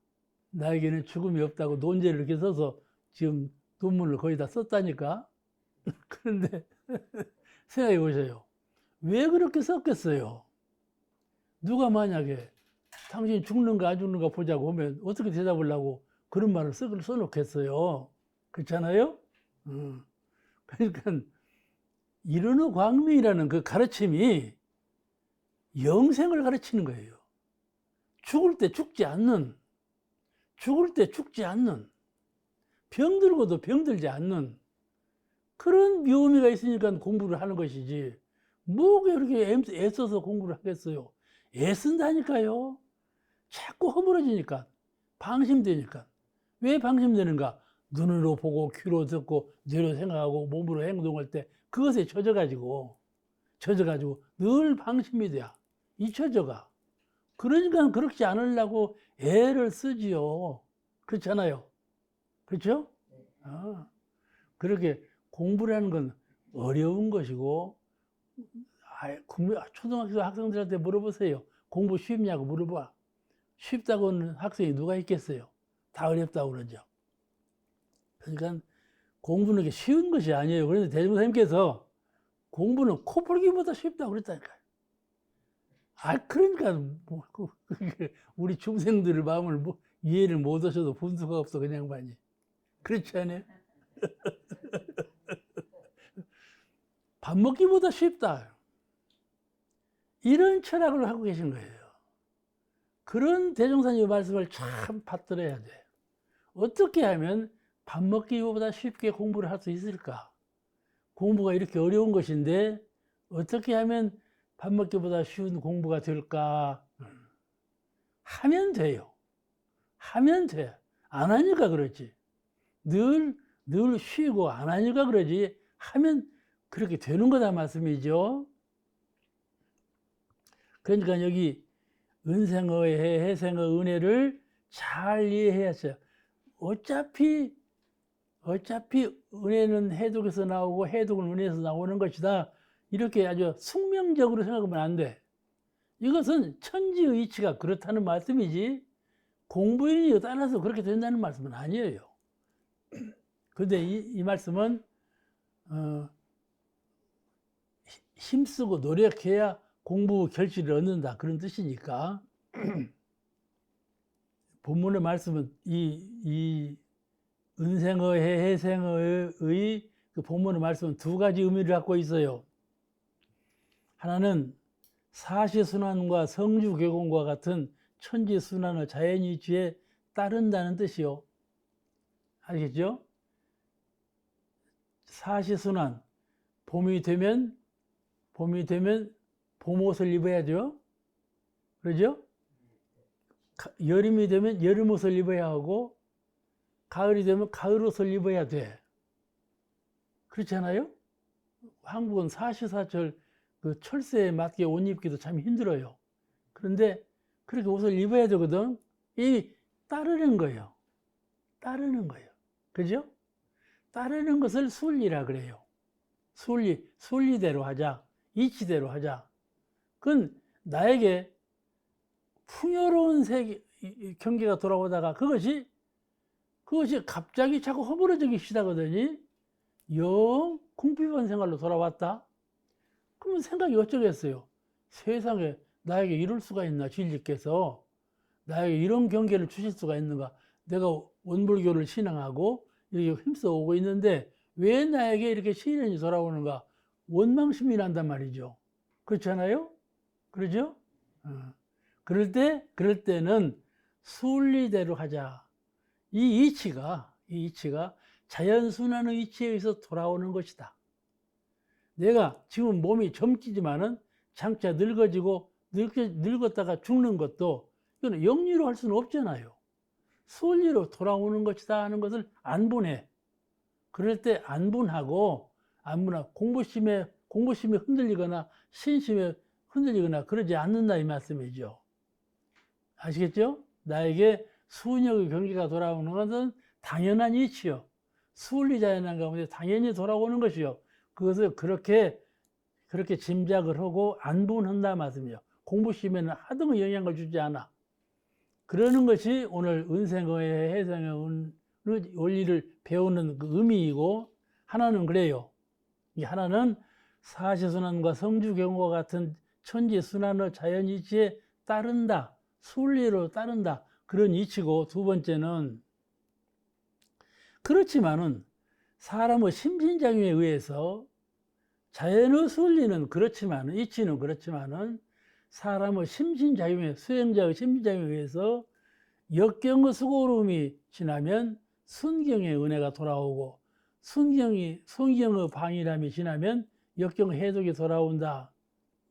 나에게는 죽음이 없다고 논제를 이렇게 써서 지금 논문을 거의 다 썼다니까. 그런데 생각해 보세요. 왜 그렇게 썼겠어요? 누가 만약에 당신 죽는가 안 죽는가 보자고 하면 어떻게 대답을 하고 그런 말을 써놓겠어요? 그렇잖아요? 그러니까 이르노 광명이라는 그 가르침이 영생을 가르치는 거예요. 죽을 때 죽지 않는, 병들고도 병들지 않는 그런 묘미가 있으니까 공부를 하는 것이지, 뭐가 이렇게 애써서 공부를 하겠어요? 애쓴다니까요. 자꾸 허물어지니까, 방심되니까. 왜 방심되는가? 눈으로 보고 귀로 듣고 뇌로 생각하고 몸으로 행동할 때 그것에 젖어가지고 늘 방심이 돼야 잊혀져가. 그러니까 그렇지 않으려고 애를 쓰지요. 그렇잖아요. 그렇죠? 그렇게 공부라는 건 어려운 것이고, 초등학교 학생들한테 물어보세요. 공부 쉽냐고 물어봐. 쉽다고 하는 학생이 누가 있겠어요? 다 어렵다고 그러죠. 그러니까 공부는 게 쉬운 것이 아니에요. 그런데 대중선생님께서 공부는 코풀기보다 쉽다고 그랬다니까요. 그러니까 우리 중생들의 마음을 이해를 못 하셔도 분수가 없어, 그냥 많이. 그렇지 않아요? 밥 먹기보다 쉽다. 이런 철학을 하고 계신 거예요. 그런 대종사님의 말씀을 참 받들어야 돼. 어떻게 하면 밥 먹기보다 쉽게 공부를 할 수 있을까? 공부가 이렇게 어려운 것인데 어떻게 하면 밥 먹기보다 쉬운 공부가 될까? 하면 돼요. 하면 돼. 안 하니까 그렇지. 늘 쉬고 안 하니까 그러지. 하면 그렇게 되는 거다 말씀이죠. 그러니까 여기 은생어의 해생의 은혜를 잘 이해해야죠. 어차피 은혜는 해독에서 나오고 해독은 은혜에서 나오는 것이다. 이렇게 아주 숙명적으로 생각하면 안 돼. 이것은 천지의 이치가 그렇다는 말씀이지 공부인이 따라서 그렇게 된다는 말씀은 아니에요. 근데 이 말씀은 힘쓰고 노력해야 공부 결실을 얻는다 그런 뜻이니까 본문의 말씀은 이 은생의 해생의 그 본문의 말씀은 두 가지 의미를 갖고 있어요. 하나는 사시순환과 성주개공과 같은 천지순환의 자연이치에 따른다는 뜻이요. 알겠죠? 사시순환, 봄이 되면 봄옷을 입어야죠. 그러죠? 여름이 되면 여름옷을 입어야 하고 가을이 되면 가을옷을 입어야 돼. 그렇잖아요? 한국은 사시사철 그 철새에 맞게 옷 입기도 참 힘들어요. 그런데 그렇게 옷을 입어야 되거든. 이 따르는 거예요. 따르는 거예요. 그죠? 따르는 것을 순리라 그래요. 순리대로 하자. 이치대로 하자. 그건 나에게 풍요로운 경계가 돌아오다가 그것이 갑자기 자꾸 허물어지기 시작하더니 영 궁핍한 생활로 돌아왔다. 그러면 생각이 어쩌겠어요. 세상에 나에게 이럴 수가 있나, 진리께서 나에게 이런 경계를 주실 수가 있는가. 내가 원불교를 신앙하고 이렇게 힘써 오고 있는데 왜 나에게 이렇게 시련이 돌아오는가. 원망심이 난단 말이죠. 그렇잖아요? 그러죠? 그럴 때는 순리대로 하자. 이 이치가 자연순환의 이치에 의해서 돌아오는 것이다. 내가 지금 몸이 젊지만은 장차 늙었다가 죽는 것도 이건 영리로 할 수는 없잖아요. 순리로 돌아오는 것이다 하는 것을 안분해. 그럴 때 안분하고 공부심에 흔들리거나 신심에 흔들리거나 그러지 않는다 이 말씀이죠. 아시겠죠? 나에게 수은역의 경계가 돌아오는 것은 당연한 이치요. 순리자연한 가운데 당연히 돌아오는 것이요. 그것을 그렇게 짐작을 하고 안분한다 말씀이요. 공부심에는 하등의 영향을 주지 않아. 그러는 것이 오늘 은생의 해생의 원리를 배우는 그 의미이고, 하나는 그래요. 이 하나는 사시순환과 성주경과 같은 천지순환의 자연이치에 따른다. 순리로 따른다. 그런 이치고, 두 번째는 그렇지만은 사람의 심신작용에 의해서 자연의 순리는 그렇지만은 이치는 그렇지만은 사람의 심신작용에 수행자의 심신작용에 의해서 역경의 수고로움이 지나면 순경의 은혜가 돌아오고 순경의 방일함이 지나면 역경의 해독이 돌아온다.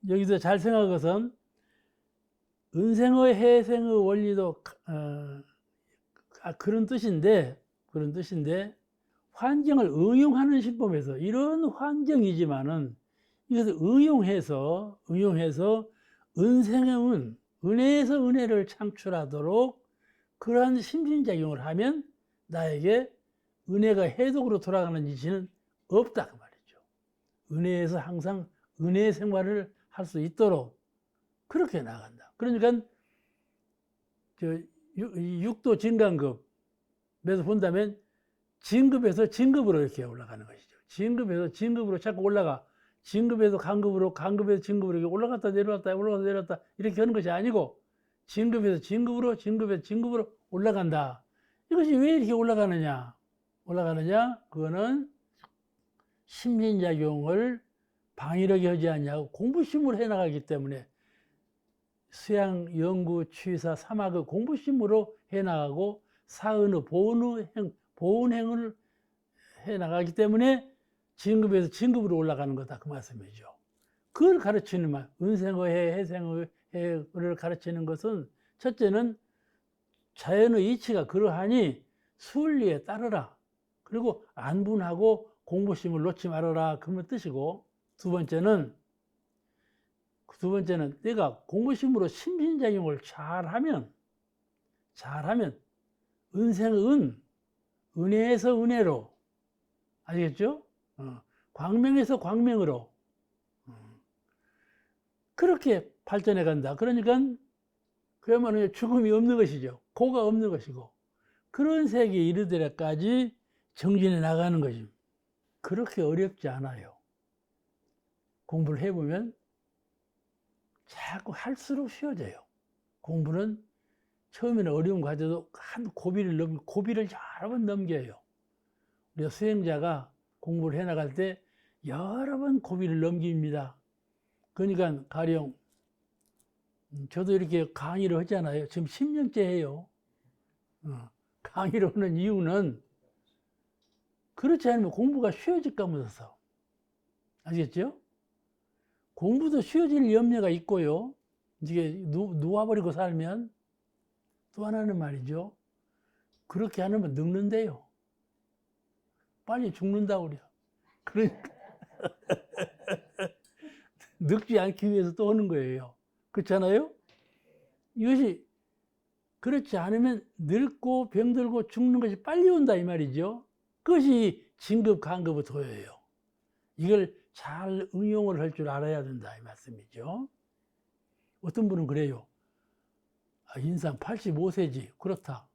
여기서 잘 생각한 것은 은생의 해생의 원리도 그런 뜻인데 환경을 응용하는 신법에서 이런 환경이지만은 이것을 응용해서 은생의 은혜에서 은혜를 창출하도록 그러한 심신작용을 하면 나에게 은혜가 해독으로 돌아가는 이치는 없다 그 말이죠. 은혜에서 항상 은혜의 생활을 할 수 있도록 그렇게 나간다. 그러니까 육도 진간급에서 본다면 진급에서 진급으로 이렇게 올라가는 것이죠. 진급에서 진급으로 자꾸 올라가. 진급에서 강급으로, 강급에서 진급으로 이렇게 올라갔다 내려왔다 이렇게 하는 것이 아니고 진급에서 진급으로, 진급에서 진급으로 올라간다. 이것이 왜 이렇게 올라가느냐? 그거는 심신작용을 방일하게 하지 않냐고 공부심으로 해나가기 때문에 수양, 연구, 취사, 사막의 공부심으로 해나가고 사은의 보은행을 해나가기 때문에 진급에서 진급으로 올라가는 거다 그 말씀이죠. 그걸 가르치는 말, 은생의 해생의 해를 가르치는 것은 첫째는 자연의 이치가 그러하니 순리에 따르라. 그리고 안분하고 공부심을 놓지 말아라. 그런 뜻이고, 두 번째는 내가 공부심으로 심신작용을 잘하면 은생의 은혜에서 은혜로, 아시겠죠? 광명에서 광명으로, 그렇게 발전해 간다. 그러니까 그야말로 죽음이 없는 것이죠. 고가 없는 것이고. 그런 세계에 이르더라까지 정진해 나가는 것입니다. 그렇게 어렵지 않아요. 공부를 해보면 자꾸 할수록 쉬워져요. 공부는 처음에는 어려운 과제도 한 고비를 여러 번 넘겨요. 우리가 수행자가 공부를 해나갈 때 여러 번 고비를 넘깁니다. 그러니까 가령 저도 이렇게 강의를 하잖아요. 지금 10년째 해요. 강의를 하는 이유는 그렇지 않으면 공부가 쉬워질까 못해서. 아시겠죠? 공부도 쉬워질 염려가 있고요. 이게 누워버리고 살면 또 하나는 말이죠. 그렇게 안 하면 늙는데요. 빨리 죽는다고 그래요. 그러니까 늙지 않기 위해서 또 하는 거예요. 그렇잖아요? 이것이 그렇지 않으면 늙고 병들고 죽는 것이 빨리 온다 이 말이죠. 그것이 진급, 간급의 도예요. 이걸 잘 응용을 할 줄 알아야 된다 이 말씀이죠. 어떤 분은 그래요. 인상 85세지 그렇다.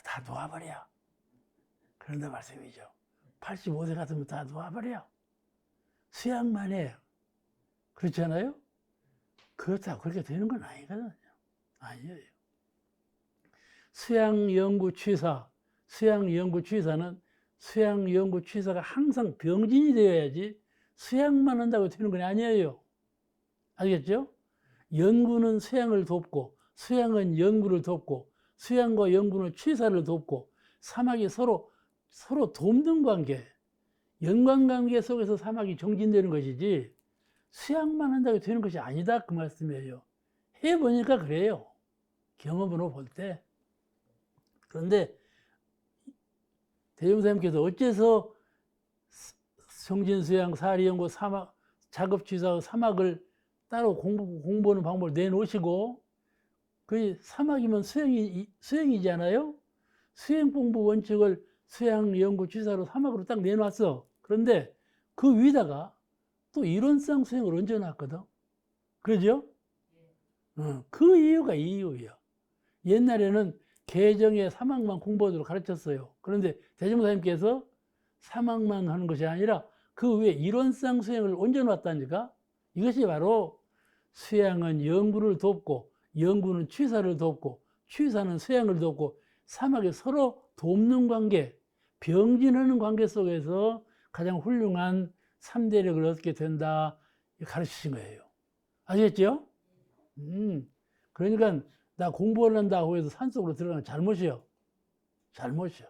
다 놓아버려. 그런다 말씀이죠. 85세 같으면 다 놓아버려. 수양만 해. 그렇지 않아요? 그렇다고 그렇게 되는 건 아니거든요. 아니에요. 수양연구취사, 수양연구취사는 수양연구취사가 항상 병진이 되어야지 수양만 한다고 되는 건 아니에요. 알겠죠? 연구는 수양을 돕고, 수양은 연구를 돕고, 수양과 연구는 취사를 돕고, 사막이 서로 돕는 관계, 연관관계 속에서 사막이 정진되는 것이지 수양만 한다고 되는 것이 아니다 그 말씀이에요. 해보니까 그래요. 경험으로 볼 때. 그런데 대종사님께서 어째서 성진수양, 사리연구, 사막, 작업취사, 사막을 따로 공부하는 방법을 내놓으시고 그 사막이면 수행이잖아요. 수행공부 원칙을 수양연구취사로 사막으로 딱 내놨어. 그런데 그 위다가 또 이론상 수행을 얹어놨거든. 그러죠? 그 이유가 이 이유예요. 옛날에는 개정의 사막만 공부하도록 가르쳤어요. 그런데 대종사님께서 사막만 하는 것이 아니라 그 위에 이론상 수행을 얹어놨다니까. 이것이 바로 수양은 연구를 돕고 연구는 취사를 돕고 취사는 수양을 돕고 사막이 서로 돕는 관계, 병진하는 관계 속에서 가장 훌륭한 3대력을 얻게 된다 가르치신 거예요. 아시겠죠? 그러니까 나 공부를 한다고 해서 산속으로 들어가는 잘못이요. 잘못이요.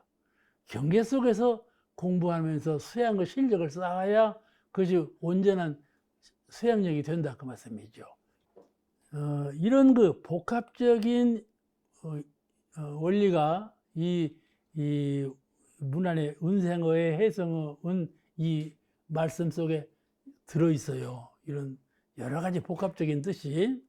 경계 속에서 공부하면서 수양의 실력을 쌓아야 그것이 온전한 수양력이 된다 그 말씀이죠. 이런 그 복합적인 원리가 이 문안의 은생어의 해성어은 이 말씀 속에 들어있어요. 이런 여러 가지 복합적인 뜻이.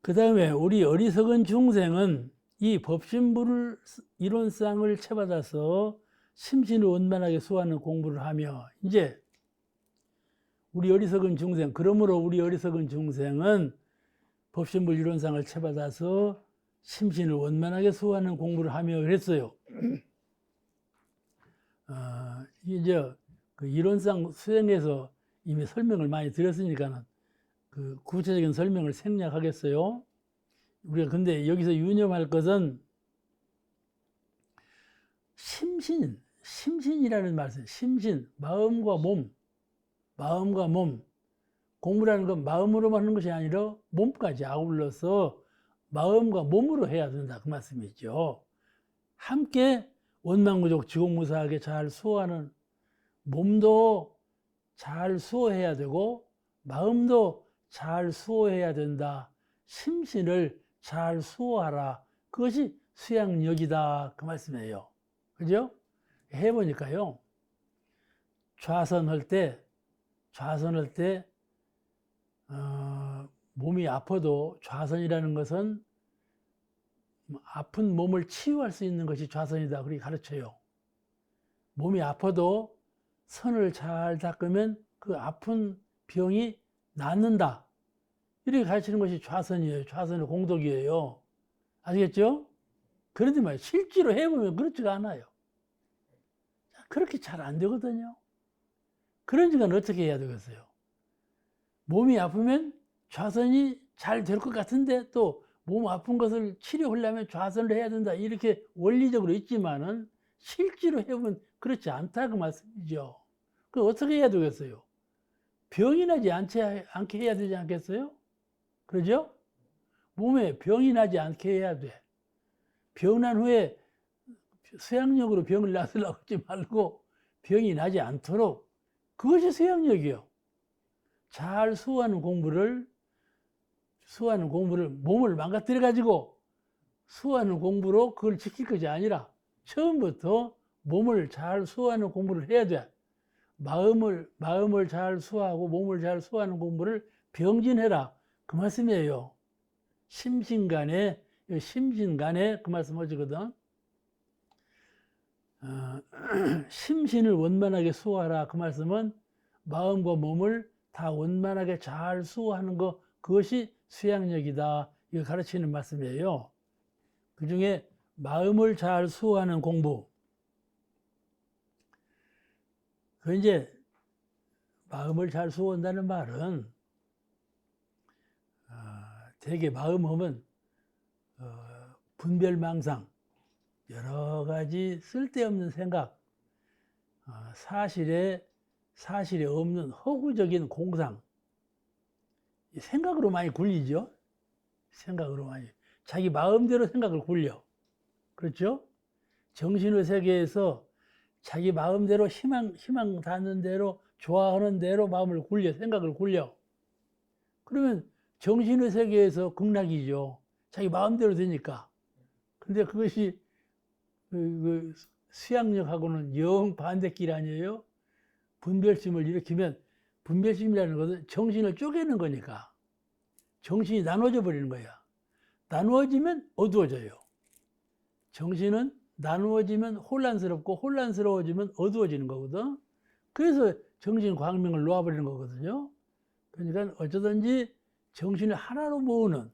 그 다음에 우리 어리석은 중생은 이 법신부를 이론상을 채받아서 심신을 원만하게 수호하는 공부를 하며 이제 우리 어리석은 중생, 그러므로 우리 어리석은 중생은 법신부 이론상을 채받아서 심신을 원만하게 수호하는 공부를 하며 그랬어요. 이제 그 이론상 수행에서 이미 설명을 많이 드렸으니까는 그 구체적인 설명을 생략하겠어요. 우리가 근데 여기서 유념할 것은 심신이라는 말씀, 심신, 마음과 몸. 공부라는 건 마음으로만 하는 것이 아니라 몸까지 아울러서 마음과 몸으로 해야 된다 그 말씀이죠. 함께 원망무족 지공무사하게 잘 수호하는 몸도 잘 수호해야 되고 마음도 잘 수호해야 된다. 심신을 잘 수호하라. 그것이 수양력이다 그 말씀이에요. 그죠? 해보니까요. 좌선할 때 몸이 아파도 좌선이라는 것은 아픈 몸을 치유할 수 있는 것이 좌선이다 그렇게 가르쳐요. 몸이 아파도 선을 잘 닦으면 그 아픈 병이 낫는다. 이렇게 가르치는 것이 좌선이에요. 좌선의 공덕이에요. 아시겠죠? 그런데 말이에요. 실제로 해보면 그렇지가 않아요. 그렇게 잘 안 되거든요. 그러니까 어떻게 해야 되겠어요? 몸이 아프면 좌선이 잘 될 것 같은데 또 몸 아픈 것을 치료하려면 좌선을 해야 된다. 이렇게 원리적으로 있지만은 실제로 해보면 그렇지 않다 그 말씀이죠. 그럼 어떻게 해야 되겠어요? 병이 나지 않게 해야 되지 않겠어요? 그러죠? 몸에 병이 나지 않게 해야 돼. 병 난 후에 수양력으로 병을 낫으려고 하지 말고 병이 나지 않도록 그것이 수양력이요. 잘 수호하는 공부를 몸을 망가뜨려 가지고 수호하는 공부로 그걸 지킬 것이 아니라 처음부터 몸을 잘 수호하는 공부를 해야 돼. 마음을 잘 수호하고 몸을 잘 수호하는 공부를 병진해라. 그 말씀이에요. 심신간에 그 말씀 하시거든. 심신을 원만하게 수호하라. 그 말씀은 마음과 몸을 다 원만하게 잘 수호하는 것, 그것이 수양력이다. 이거 가르치는 말씀이에요. 그 중에 마음을 잘 수호하는 공부. 그 이제 마음을 잘 수호한다는 말은 되게 마음하면 분별망상, 여러 가지 쓸데없는 생각, 사실에 없는 허구적인 공상, 생각으로 많이 굴리죠. 생각으로 많이. 자기 마음대로 생각을 굴려. 그렇죠? 정신의 세계에서 자기 마음대로 희망 닿는 대로, 좋아하는 대로 마음을 굴려, 생각을 굴려. 그러면 정신의 세계에서 극락이죠. 자기 마음대로 되니까. 근데 그것이 그 수양력하고는 영 반대길 아니에요? 분별심을 일으키면, 분별심이라는 것은 정신을 쪼개는 거니까 정신이 나눠져 버리는 거야. 나누어지면 어두워져요. 정신은 나누어지면 혼란스럽고 혼란스러워지면 어두워지는 거거든. 그래서 정신 광명을 놓아버리는 거거든요. 그러니까 어쩌든지 정신을 하나로 모으는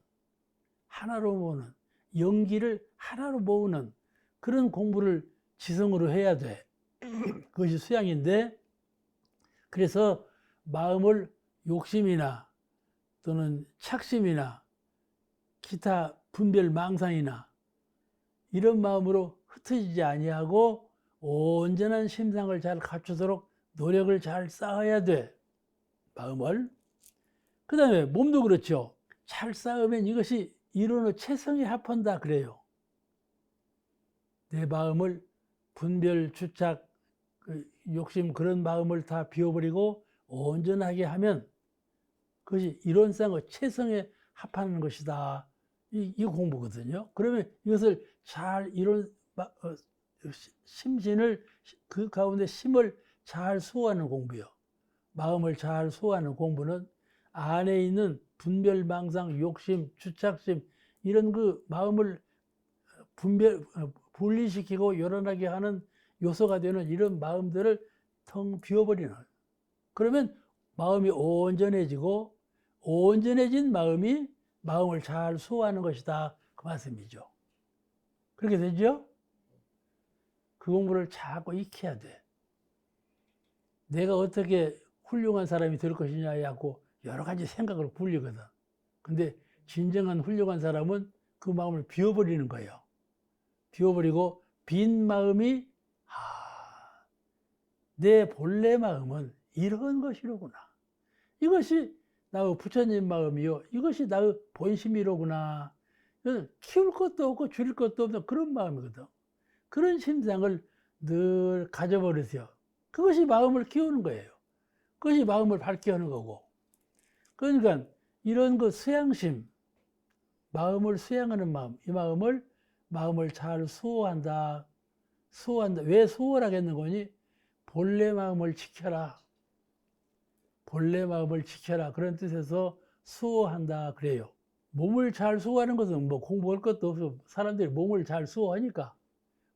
연기를 하나로 모으는 그런 공부를 지성으로 해야 돼. 그것이 수양인데, 그래서 마음을 욕심이나 또는 착심이나 기타 분별 망상이나 이런 마음으로 흩어지지 아니하고 온전한 심상을 잘 갖추도록 노력을 잘 쌓아야 돼. 마음을. 그 다음에 몸도 그렇죠. 잘 쌓으면 이것이 이론의 체성에 합한다 그래요. 내 마음을 분별, 주착, 욕심 그런 마음을 다 비워버리고 온전하게 하면 그것이 이론상의 체성에 합하는 것이다. 이 공부거든요. 그러면 이것을 잘 심신을 그 가운데 심을 잘 수호하는 공부요. 마음을 잘 수호하는 공부는 안에 있는 분별망상, 욕심, 주착심 이런 그 마음을 분리시키고 요란하게 하는 요소가 되는 이런 마음들을 텅 비워버리는. 그러면 마음이 온전해지고 온전해진 마음이 마음을 잘 수호하는 것이다. 그 말씀이죠. 그렇게 되죠? 그 공부를 자꾸 익혀야 돼. 내가 어떻게 훌륭한 사람이 될 것이냐에 갖고 여러 가지 생각을 굴리거든. 근데 진정한 훌륭한 사람은 그 마음을 비워버리는 거예요. 비워버리고 빈 마음이 내 본래 마음은 이런 것이로구나. 이것이 나의 부처님 마음이요. 이것이 나의 본심이로구나. 키울 것도 없고 줄일 것도 없는 그런 마음이거든. 그런 심상을 늘 가져버리세요. 그것이 마음을 키우는 거예요. 그것이 마음을 밝게 하는 거고. 그러니까 이런 그 수양심, 마음을 수양하는 마음, 이 마음을 잘 수호한다. 왜 수호라고 했는 거니? 본래 마음을 지켜라. 본래 마음을 지켜라. 그런 뜻에서 수호한다 그래요. 몸을 잘 수호하는 것은 뭐 공부할 것도 없어. 사람들이 몸을 잘 수호하니까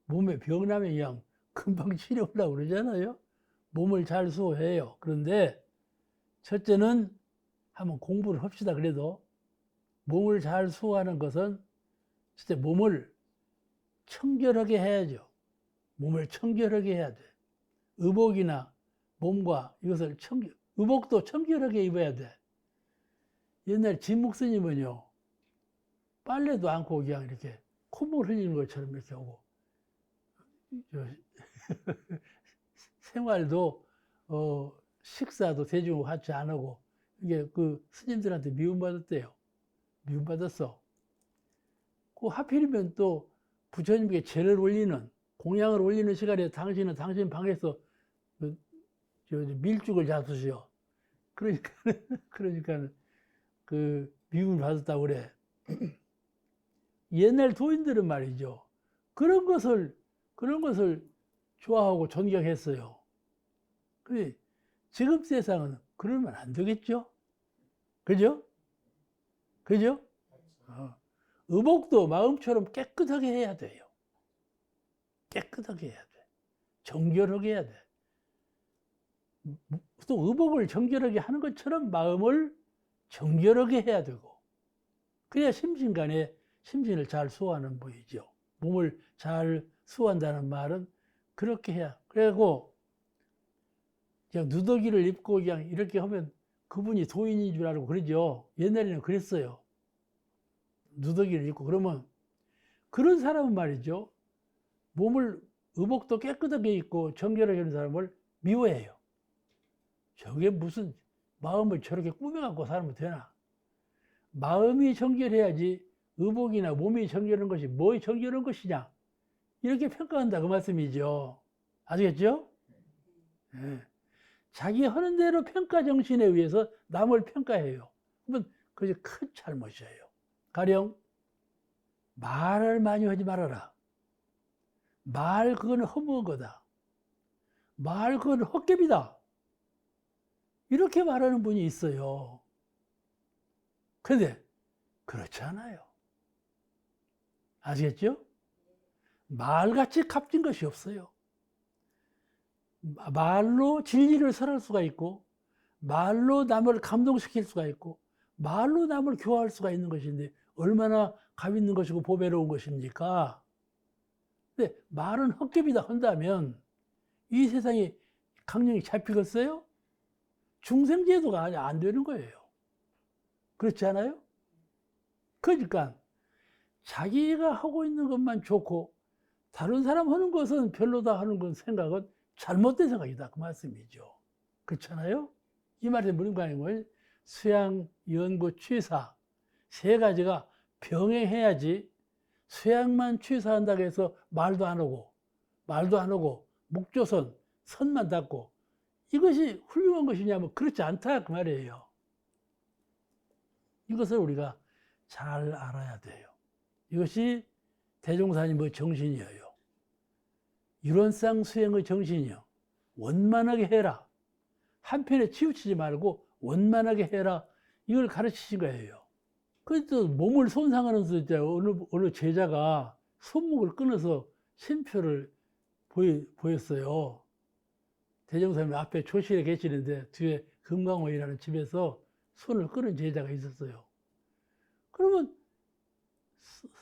몸에 병 나면 그냥 금방 치료하려고 그러잖아요. 몸을 잘 수호해요. 그런데 첫째는 한번 공부를 합시다. 그래도 몸을 잘 수호하는 것은 진짜 몸을 청결하게 해야죠. 몸을 청결하게 해야 돼. 의복이나 몸과 이것을 의복도 청결하게 입어야 돼. 옛날 진목 스님은요, 빨래도 않고 그냥 이렇게 콧물 흘리는 것처럼 이렇게 오고, 생활도, 식사도 대중하고 같이 안 하고, 이게 그 스님들한테 미움받았대요. 미움받았어. 그 하필이면 또 부처님께 제를 올리는, 공양을 올리는 시간에 당신은 당신 방에서 밀죽을 잡수시오. 그러니까 그 미움을 받았다고 그래. 옛날 도인들은 말이죠. 그런 것을 좋아하고 존경했어요. 근데 지금 세상은 그러면 안 되겠죠? 그죠? 그죠? 의복도 마음처럼 깨끗하게 해야 돼요. 깨끗하게 해야 돼. 정결하게 해야 돼. 또 의복을 정결하게 하는 것처럼 마음을 정결하게 해야 되고, 그래야 심신을 잘 수호하는 분이죠. 몸을 잘 수호한다는 말은 그렇게 해야. 그리고 그냥 누더기를 입고 그냥 이렇게 하면 그분이 도인인 줄 알고 그러죠. 옛날에는 그랬어요. 누더기를 입고 그러면 그런 사람은 말이죠. 몸을 의복도 깨끗하게 입고 정결하게 하는 사람을 미워해요. 저게 무슨 마음을 저렇게 꾸며갖고 살면 되나? 마음이 정결해야지 의복이나 몸이 정결한 것이 뭐 정결한 것이냐? 이렇게 평가한다 그 말씀이죠. 아시겠죠? 네. 자기 하는 대로 평가 정신에 의해서 남을 평가해요. 그러면 그게 큰 잘못이에요. 가령 말을 많이 하지 말아라. 말 그거는 허무한 거다. 말 그거는 헛개비다. 이렇게 말하는 분이 있어요. 그런데 그렇지 않아요. 아시겠죠? 말같이 값진 것이 없어요. 말로 진리를 설할 수가 있고, 말로 남을 감동시킬 수가 있고, 말로 남을 교화할 수가 있는 것인데 얼마나 값 있는 것이고 보배로운 것입니까? 근데 말은 헛개비다 한다면 이 세상에 강령이 잡히겠어요? 중생제도가 안 되는 거예요. 그렇지 않아요? 그러니까 자기가 하고 있는 것만 좋고 다른 사람 하는 것은 별로다 하는 건 생각은 잘못된 생각이다 그 말씀이죠. 그렇잖아요? 이 말에 무림가님은 수양, 연구, 취사 세 가지가 병행해야지 수양만 취사한다고 해서 말도 안 하고 목조선 선만 닦고 이것이 훌륭한 것이냐면 그렇지 않다 그 말이에요. 이것을 우리가 잘 알아야 돼요. 이것이 대종사님의 정신이에요. 유론상 수행의 정신이요. 원만하게 해라. 한편에 치우치지 말고 원만하게 해라. 이걸 가르치신 거예요. 그래도 몸을 손상하는 수 있잖아요. 어느 제자가 손목을 끊어서 심표를 보였어요. 대종사님 앞에 조실에 계시는데 뒤에 금강호이라는 집에서 손을 끊은 제자가 있었어요. 그러면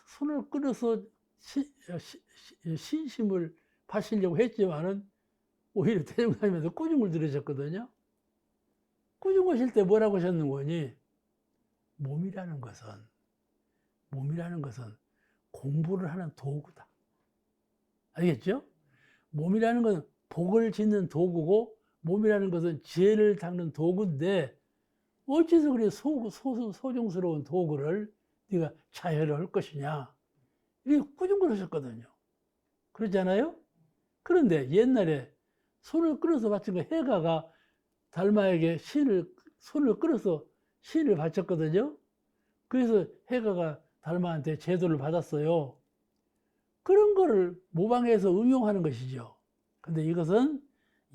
손을 끊어서 신심을 파시려고 했지만은 오히려 대종사님한테 꾸중을 들으셨거든요. 꾸중하실 때 뭐라고 하셨는 거니? 몸이라는 것은 공부를 하는 도구다. 알겠죠? 몸이라는 것은 복을 짓는 도구고 몸이라는 것은 지혜를 닦는 도구인데 어째서 그래 소중스러운 도구를 네가 자해를 할 것이냐 이렇게 꾸중거리셨거든요. 그렇지 않아요? 그런데 옛날에 손을 끌어서 바친 거 해가가 달마에게 손을 끌어서 신을 바쳤거든요. 그래서 해가가 달마한테 제도를 받았어요. 그런 거를 모방해서 응용하는 것이죠. 근데 이것은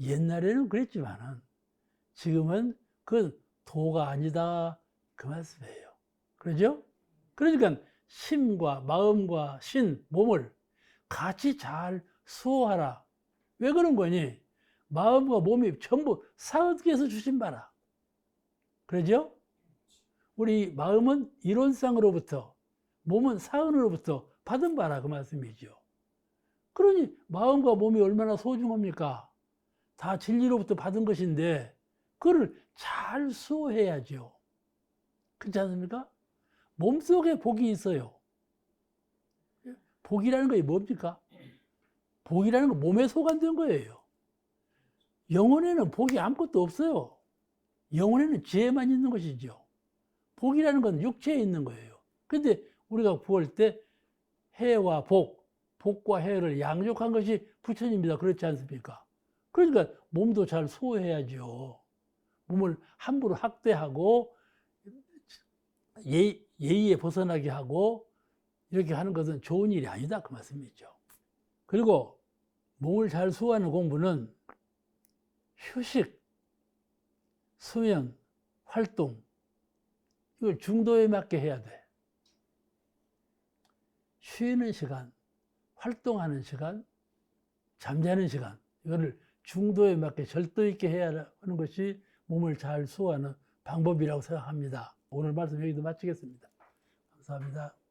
옛날에는 그랬지만은 지금은 그 도가 아니다 그 말씀이에요. 그러죠? 그러니까 심과 마음과 신, 몸을 같이 잘 수호하라. 왜 그런 거니? 마음과 몸이 전부 사업계에서 주신 바라. 그러죠? 우리 마음은 이론상으로부터, 몸은 사은으로부터 받은 바라 그 말씀이죠. 그러니 마음과 몸이 얼마나 소중합니까? 다 진리로부터 받은 것인데 그거를 잘 수호해야죠. 그렇지 않습니까? 몸속에 복이 있어요. 복이라는 게 뭡니까? 복이라는 건 몸에 소관된 거예요. 영혼에는 복이 아무것도 없어요. 영혼에는 지혜만 있는 것이죠. 복이라는 건 육체에 있는 거예요. 근데 우리가 구할 때 해와 복, 복과 해를 양육한 것이 부처님이다. 그렇지 않습니까? 그러니까 몸도 잘 수호해야죠. 몸을 함부로 학대하고 예의에 벗어나게 하고 이렇게 하는 것은 좋은 일이 아니다. 그 말씀이죠. 그리고 몸을 잘 수호하는 공부는 휴식, 수면, 활동, 이걸 중도에 맞게 해야 돼. 쉬는 시간, 활동하는 시간, 잠자는 시간, 이거를 중도에 맞게 절도 있게 해야 하는 것이 몸을 잘 수호하는 방법이라고 생각합니다. 오늘 말씀 여기도 마치겠습니다. 감사합니다.